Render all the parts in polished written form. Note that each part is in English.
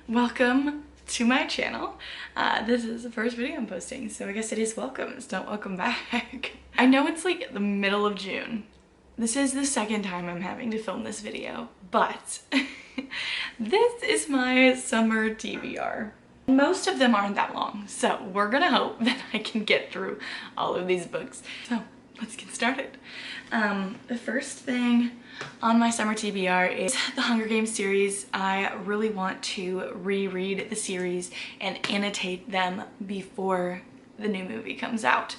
Welcome to my channel. This is the first video I'm posting, so I guess it is welcome. It's not welcome back. I know it's like the middle of June. This is the second time I'm having to film this video, but this is my summer TBR. Most of them aren't that long, so we're gonna hope that I can get through all of these books. So let's get started. The first thing on my summer TBR is the Hunger Games series. I really want to reread the series and annotate them before the new movie comes out.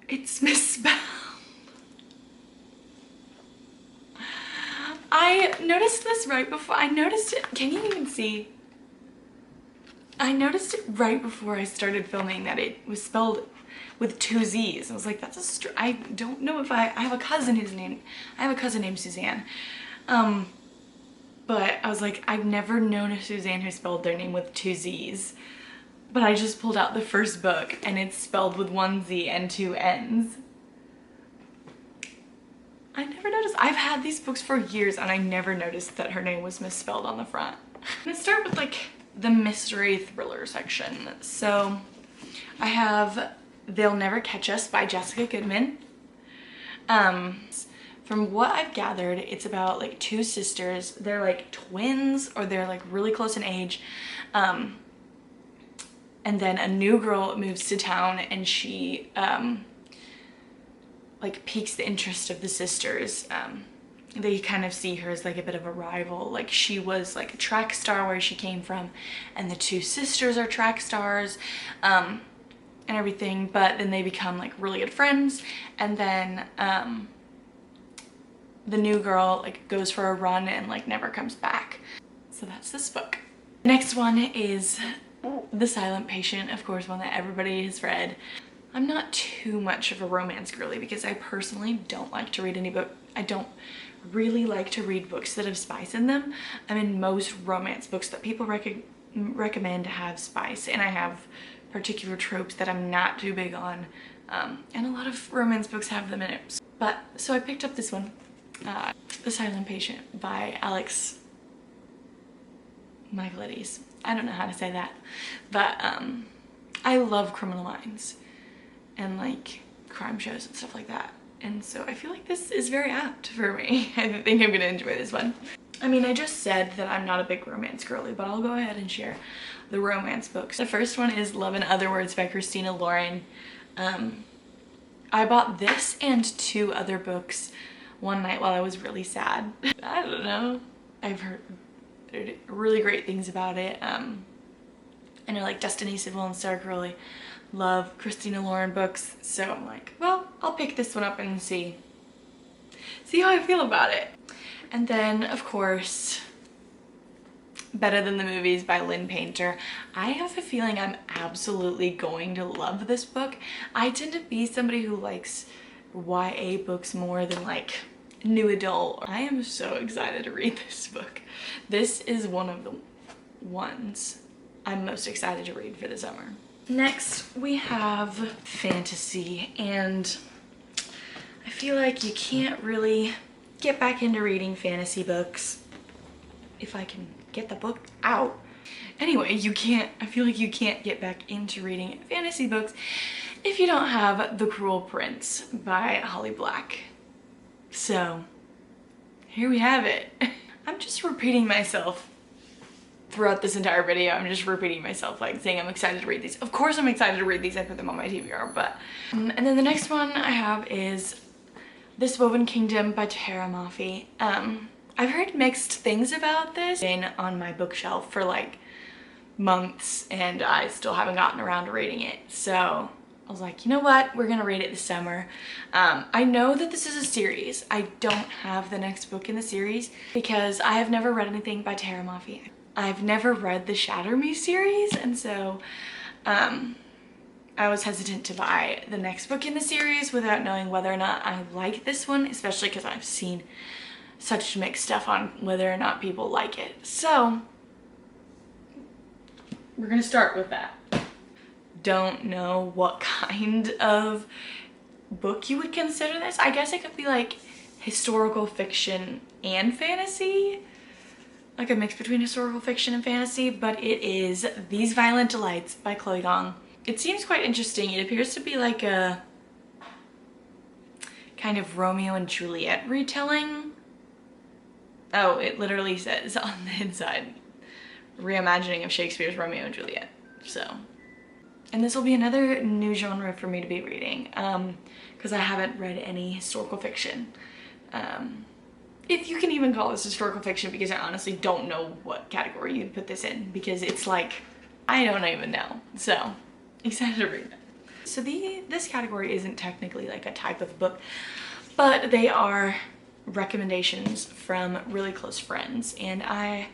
It's misspelled. I noticed this right before, I noticed it, can you even see? I noticed it right before I started filming that it was spelled with 2 Z's. I was like, that's a I don't know if I have a cousin named Suzanne. But I was like, I've never known a Suzanne who spelled their name with 2 Z's. But I just pulled out the first book and it's spelled with 1 Z and 2 N's. I never noticed. I've had these books for years and I never noticed that her name was misspelled on the front. I'm gonna start with like the mystery thriller section. So I have They'll Never Catch Us by Jessica Goodman. From what I've gathered, it's about like 2 sisters. They're like twins or they're like really close in age. And then a new girl moves to town and she like piques the interest of the sisters. They kind of see her as like a bit of a rival. Like she was like a track star where she came from and the 2 sisters are track stars and everything, but then they become like really good friends, and then the new girl like goes for a run and like never comes back. So that's this book. Next one is The Silent Patient, of course, one that everybody has read. I'm not too much of a romance girly because I personally don't like to read any book. I don't really like to read books that have spice in them. I mean, most romance books that people recommend have spice, and I have particular tropes that I'm not too big on, and a lot of romance books have them in it. But so I picked up this one, The Silent Patient by Michaelides. I don't know how to say that, but I love Criminal Minds and like crime shows and stuff like that, and so I feel like this is very apt for me. I think I'm gonna enjoy this one. I mean, I just said that I'm not a big romance girly, but I'll go ahead and share the romance books. The first one is Love in Other Words by Christina Lauren. I bought this and 2 other books one night while I was really sad. I don't know. I've heard really great things about it. I know like Destiny Civil and Stark really love Christina Lauren books, so I'm like, well, I'll pick this one up and see how I feel about it. And then, of course, Better Than the Movies by Lynn Painter. I have a feeling I'm absolutely going to love this book. I tend to be somebody who likes YA books more than like new adult. I am so excited to read this book. This is one of the ones I'm most excited to read for the summer. Next, we have fantasy, and I feel like you can't really get back into reading fantasy books if I can get the book out. Anyway, I feel like you can't get back into reading fantasy books if you don't have The Cruel Prince by Holly Black. So here we have it. I'm just repeating myself throughout this entire video. I'm just repeating myself, like saying I'm excited to read these. Of course I'm excited to read these. I put them on my TBR, but and then the next one I have is This Woven Kingdom by Tahereh Mafi. I've heard mixed things about this. It's been on my bookshelf for like months and I still haven't gotten around to reading it. So I was like, you know what? We're gonna read it this summer. I know that this is a series. I don't have the next book in the series because I have never read anything by Tahereh Mafi. I've never read the Shatter Me series, and so I was hesitant to buy the next book in the series without knowing whether or not I like this one, especially because I've seen such mixed stuff on whether or not people like it. So we're gonna start with that. Don't know what kind of book you would consider this. I guess it could be like historical fiction and fantasy. like a mix between historical fiction and fantasy, but it is These Violent Delights by Gong. It seems quite interesting. It appears to be like a kind of Romeo and Juliet retelling. Oh, it literally says on the inside, reimagining of Shakespeare's Romeo and Juliet. So, and this will be another new genre for me to be reading, because I haven't read any historical fiction. If you can even call this historical fiction, because I honestly don't know what category you'd put this in, because it's like, I don't even know. So, excited to read it. So this category isn't technically like a type of book, but they are recommendations from really close friends, and I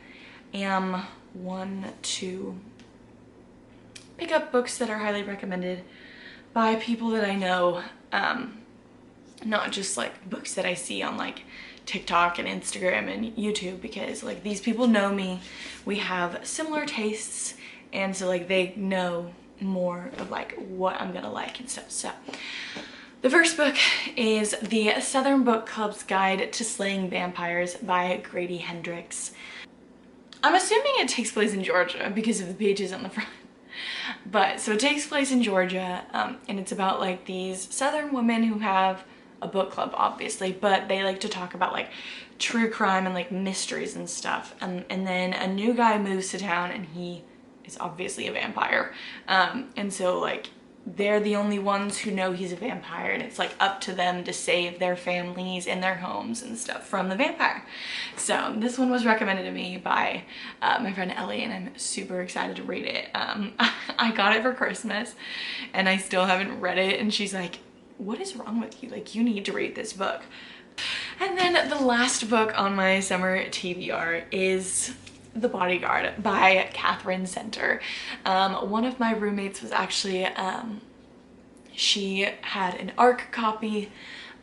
am one to pick up books that are highly recommended by people that I know, not just like books that I see on like TikTok and Instagram and YouTube, because like these people know me, we have similar tastes, and so like they know more of like what I'm gonna like and stuff. So the first book is The Southern Book Club's Guide to Slaying Vampires by Grady Hendrix. I'm assuming it takes place in Georgia because of the pages on the front. But so it takes place in Georgia, and it's about like these Southern women who have a book club, obviously, but they like to talk about like true crime and like mysteries and stuff. And then a new guy moves to town, and he is obviously a vampire. And so like they're the only ones who know he's a vampire, and it's like up to them to save their families and their homes and stuff from the vampire. So this one was recommended to me by my friend Ellie, and I'm super excited to read it. I got it for Christmas and I still haven't read it, and she's like, what is wrong with you? Like, you need to read this book. And then the last book on my summer TBR is The Bodyguard by Katherine Center. One of my roommates was actually, she had an ARC copy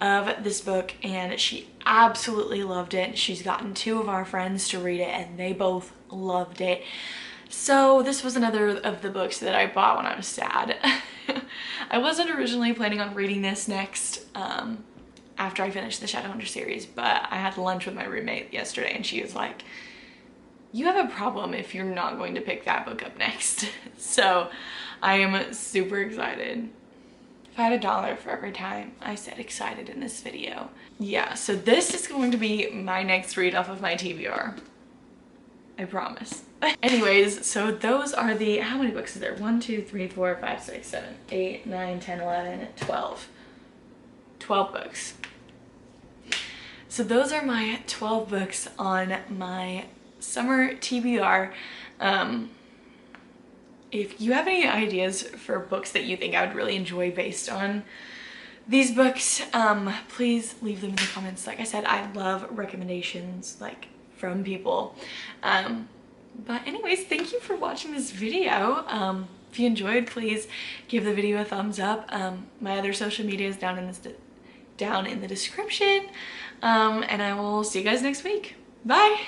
of this book and she absolutely loved it. She's gotten 2 of our friends to read it and they both loved it. So this was another of the books that I bought when I was sad. I wasn't originally planning on reading this next after I finished the Shadowhunter series, but I had lunch with my roommate yesterday and she was like, you have a problem if you're not going to pick that book up next. So I am super excited. If I had $1 for every time I said excited in this video. Yeah, so this is going to be my next read off of my TBR. I promise. Anyways, so those are the, how many books is there? 1, 2, 3, 4, 5, 6, 7, 8, 9, 10, 11, 12. 12 books. So those are my 12 books on my summer TBR. If you have any ideas for books that you think I would really enjoy based on these books, please leave them in the comments. Like I said, I love recommendations like from people. But anyways, thank you for watching this video. If you enjoyed, please give the video a thumbs up. My other social media is down in the description. And I will see you guys next week. Bye!